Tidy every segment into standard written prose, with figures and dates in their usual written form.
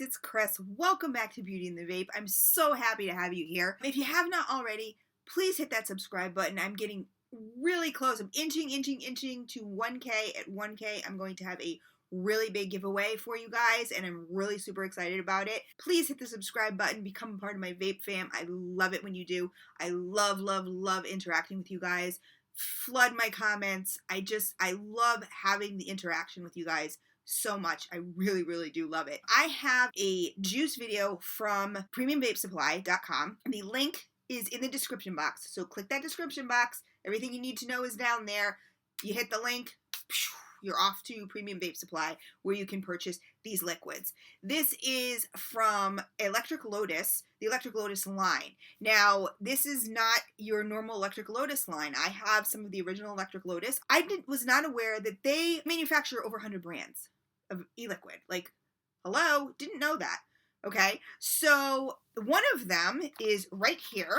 it's Chris. Welcome back to Beauty and the Vape. I'm so happy to have you here. If you have not already, please hit that subscribe button. I'm getting really close. I'm inching to 1K. At 1K, I'm going to have a really big giveaway for you guys, and I'm really super excited about it. Please hit the subscribe button. Become a part of my Vape fam. I love it when you do. I love interacting with you guys. Flood my comments. I love having the interaction with you guys so much. I really do love it. I have a juice video from premiumvapesupply.com. The link is in the description box. So click that description box. Everything you need to know is down there. You hit the link, you're off to Premium Vape Supply, where you can purchase these liquids. This is from Electric Lotus, the Electric Lotus line. Now, this is not your normal Electric Lotus line. I have some of the original Electric Lotus. I was not aware that they manufacture over 100 brands of e-liquid. Like, hello? Didn't know that. Okay? So, one of them is right here.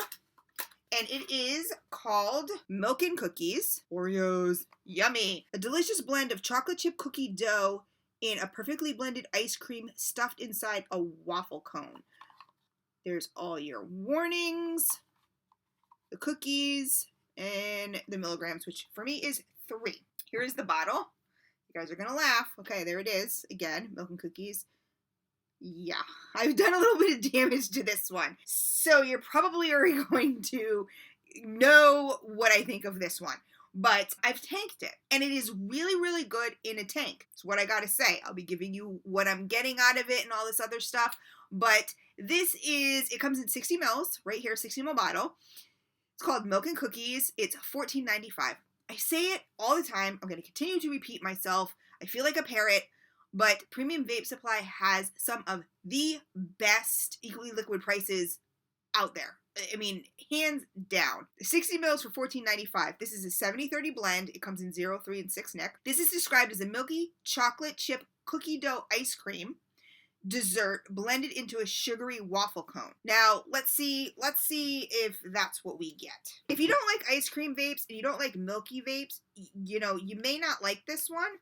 And it is called Milk and Cookies. Oreos. Yummy. A delicious blend of chocolate chip cookie dough in a perfectly blended ice cream stuffed inside a waffle cone. There's all your warnings, the cookies, and the milligrams, which for me is 3. Here is the bottle. You guys are going to laugh. Okay, there it is. Again, Milk and Cookies. Yeah, I've done a little bit of damage to this one. So you're probably already going to know what I think of this one. But I've tanked it. And it is really good in a tank. It's what I gotta say. I'll be giving you what I'm getting out of it and all this other stuff. But it comes in 60 mils, right here, 60 ml bottle. It's called Milk and Cookies. It's $14.95. I say it all the time. I'm gonna continue to repeat myself. I feel like a parrot. But Premium Vape Supply has some of the best e-liquid prices out there. I mean, hands down. 60 mils for $14.95. This is a 70-30 blend. It comes in 0, 3, and 6 nic. This is described as a milky chocolate chip cookie dough ice cream dessert blended into a sugary waffle cone. Now, let's see if that's what we get. If you don't like ice cream vapes and you don't like milky vapes, you may not like this one.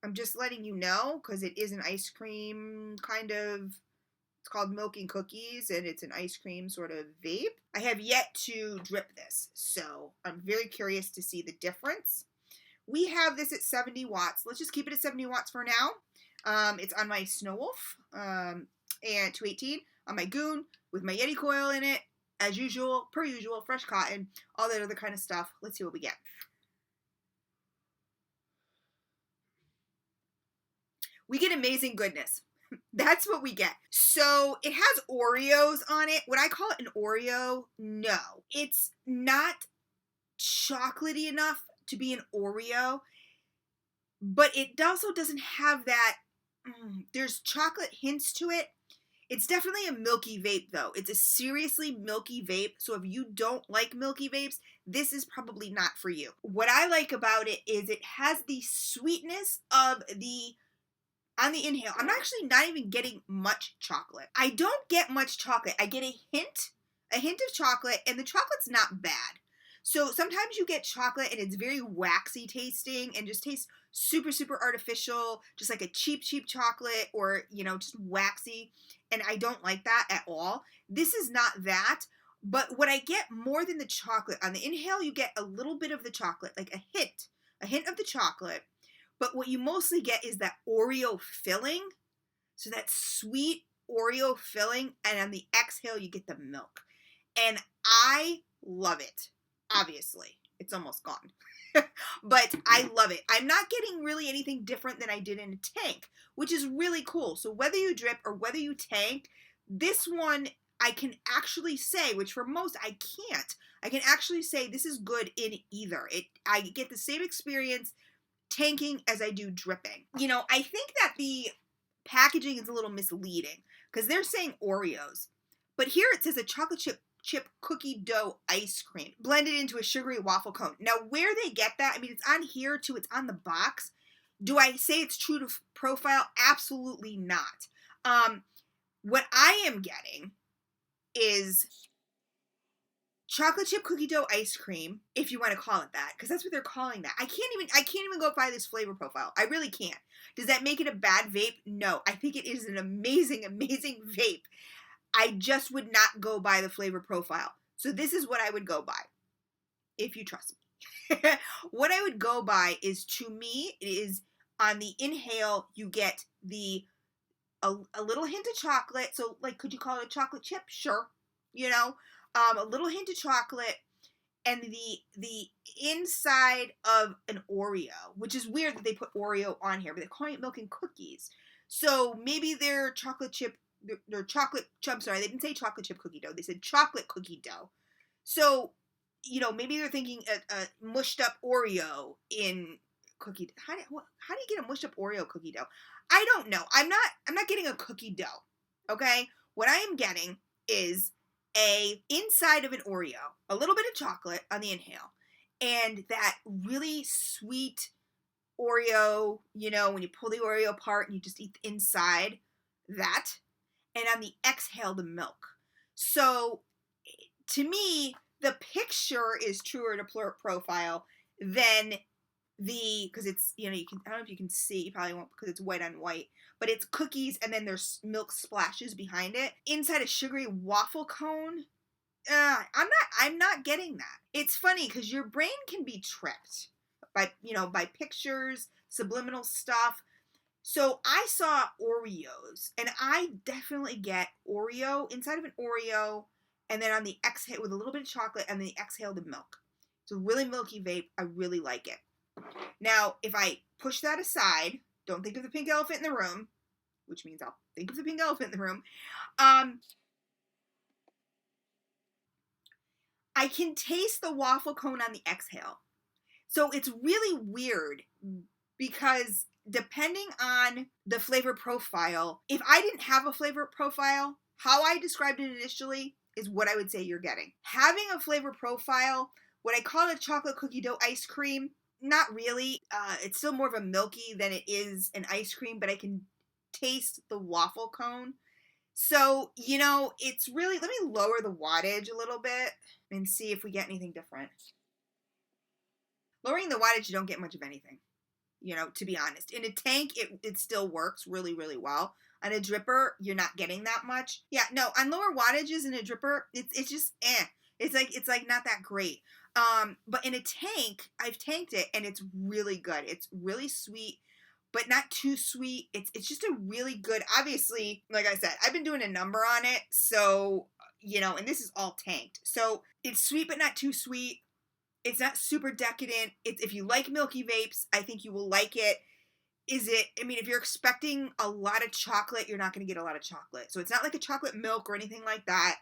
I'm just letting you know, because it is an ice cream kind of, it's called Milk and Cookies, and it's an ice cream sort of vape. I have yet to drip this, so I'm very curious to see the difference. We have this at 70 watts. Let's just keep it at 70 watts for now. It's on my Snow Wolf, and 218, on my Goon, with my Yeti coil in it, as usual, per usual, fresh cotton, all that other kind of stuff. Let's see what we get. We get amazing goodness. That's what we get. So it has Oreos on it. Would I call it an Oreo? No. It's not chocolatey enough to be an Oreo, but it also doesn't have that, there's chocolate hints to it. It's definitely a milky vape though. It's a seriously milky vape. So if you don't like milky vapes, this is probably not for you. What I like about it is it has the sweetness of on the inhale. I'm actually not even getting much chocolate. I don't get much chocolate. I get a hint of chocolate, and the chocolate's not bad. So sometimes you get chocolate and it's very waxy tasting and just tastes super artificial, just like a cheap chocolate, or, just waxy. And I don't like that at all. This is not that. But what I get more than the chocolate, on the inhale, you get a little bit of the chocolate, like a hint of the chocolate. But what you mostly get is that Oreo filling. So that sweet Oreo filling. And on the exhale, you get the milk. And I love it. Obviously. It's almost gone. But I love it. I'm not getting really anything different than I did in a tank, which is really cool. So whether you drip or whether you tank, this one I can actually say, which for most I can't. I can actually say this is good in either. I get the same experience tanking as I do dripping. I think that the packaging is a little misleading because they're saying Oreos, but here it says a chocolate chip cookie dough ice cream blended into a sugary waffle cone. Now, where they get that, I mean, it's on here too, it's on the box. Do I say it's true to profile? Absolutely not. What I am getting is chocolate chip cookie dough ice cream, if you want to call it that, because that's what they're calling that. I can't even go by this flavor profile. I really can't. Does that make it a bad vape? No. I think it is an amazing, amazing vape. I just would not go by the flavor profile. So this is what I would go by, if you trust me. What I would go by is, to me, it is on the inhale, you get a little hint of chocolate. So, like, could you call it a chocolate chip? Sure. You know, a little hint of chocolate, and the inside of an Oreo, which is weird that they put Oreo on here, but they're calling it milk and cookies. So maybe they're chocolate chip, they're chocolate, I'm sorry, they didn't say chocolate chip cookie dough. They said chocolate cookie dough. So, you know, maybe they're thinking a mushed up Oreo in cookie. How do you get a mushed up Oreo cookie dough? I don't know. I'm not getting a cookie dough. Okay? What I am getting is a inside of an Oreo, a little bit of chocolate on the inhale, and that really sweet Oreo, you know, when you pull the Oreo apart and you just eat the inside, that, and on the exhale, the milk. So, to me, the picture is truer to profile than because it's, you know, you can, I don't know if you can see, you probably won't because it's white on white, but it's cookies and then there's milk splashes behind it. Inside a sugary waffle cone, I'm not getting that. It's funny because your brain can be tricked by pictures, subliminal stuff. So I saw Oreos, and I definitely get Oreo, inside of an Oreo, and then on the exhale with a little bit of chocolate, and then the exhale the milk. It's a really milky vape. I really like it. Now, if I push that aside, don't think of the pink elephant in the room, which means I'll think of the pink elephant in the room. I can taste the waffle cone on the exhale. So it's really weird because depending on the flavor profile, if I didn't have a flavor profile, how I described it initially is what I would say you're getting. Having a flavor profile, what I call a chocolate cookie dough ice cream, not really. It's still more of a milky than it is an ice cream, but I can taste the waffle cone. So, you know, it's really, let me lower the wattage a little bit and see if we get anything different. Lowering the wattage, you don't get much of anything, you know, to be honest. In a tank, it still works really, really well. On a dripper, you're not getting that much. Yeah, no, on lower wattages in a dripper, it's just It's like not that great. But in a tank, I've tanked it and it's really good. It's really sweet, but not too sweet. It's just a really good, obviously, like I said, I've been doing a number on it. So, you know, and this is all tanked. So it's sweet, but not too sweet. It's not super decadent. If you like milky vapes, I think you will like it. If you're expecting a lot of chocolate, you're not going to get a lot of chocolate. So it's not like a chocolate milk or anything like that,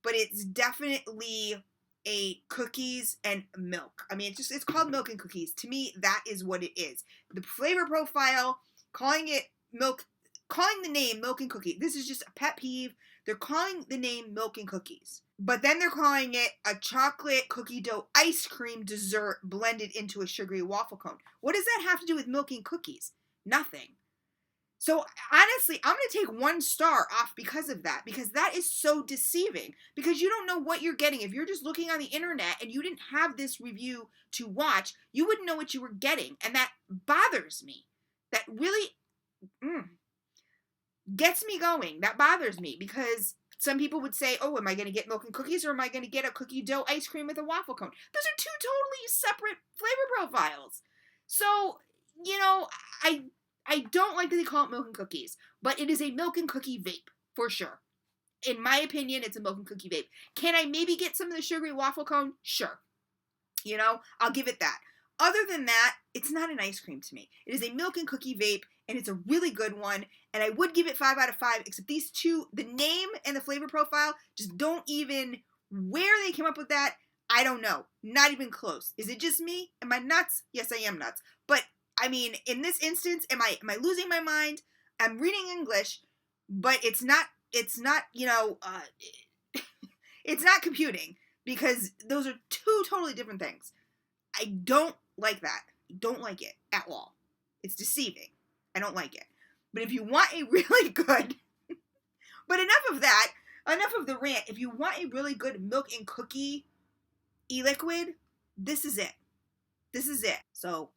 but it's definitely a cookies and milk. I mean, it's called milk and cookies. To me, that is what it is. The flavor profile, calling it milk, calling the name milk and cookie. This is just a pet peeve. They're calling the name milk and cookies, but then they're calling it a chocolate cookie dough ice cream dessert blended into a sugary waffle cone. What does that have to do with milk and cookies? Nothing. So honestly, I'm going to take 1 star off because of that, because that is so deceiving, because you don't know what you're getting. If you're just looking on the internet and you didn't have this review to watch, you wouldn't know what you were getting. And that bothers me. That really gets me going. That bothers me, because some people would say, oh, am I going to get milk and cookies, or am I going to get a cookie dough ice cream with a waffle cone? Those are 2 totally separate flavor profiles. So, you know, I don't like that they call it milk and cookies, but it is a milk and cookie vape, for sure. In my opinion, it's a milk and cookie vape. Can I maybe get some of the sugary waffle cone? Sure. You know, I'll give it that. Other than that, it's not an ice cream to me. It is a milk and cookie vape, and it's a really good one, and I would give it 5 out of 5, except these two, the name and the flavor profile, just don't even, where they came up with that, I don't know. Not even close. Is it just me? Am I nuts? Yes, I am nuts. But I mean, in this instance, am I losing my mind? I'm reading English, but it's not, you know, it's not computing, because those are 2 totally different things. I don't like that. I don't like it at all. It's deceiving. I don't like it. But if you want a really good, but enough of that, enough of the rant. If you want a really good milk and cookie e-liquid, this is it. This is it. So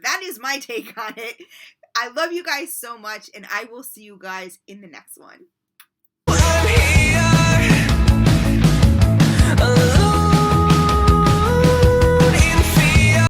that is my take on it. I love you guys so much, and I will see you guys in the next one.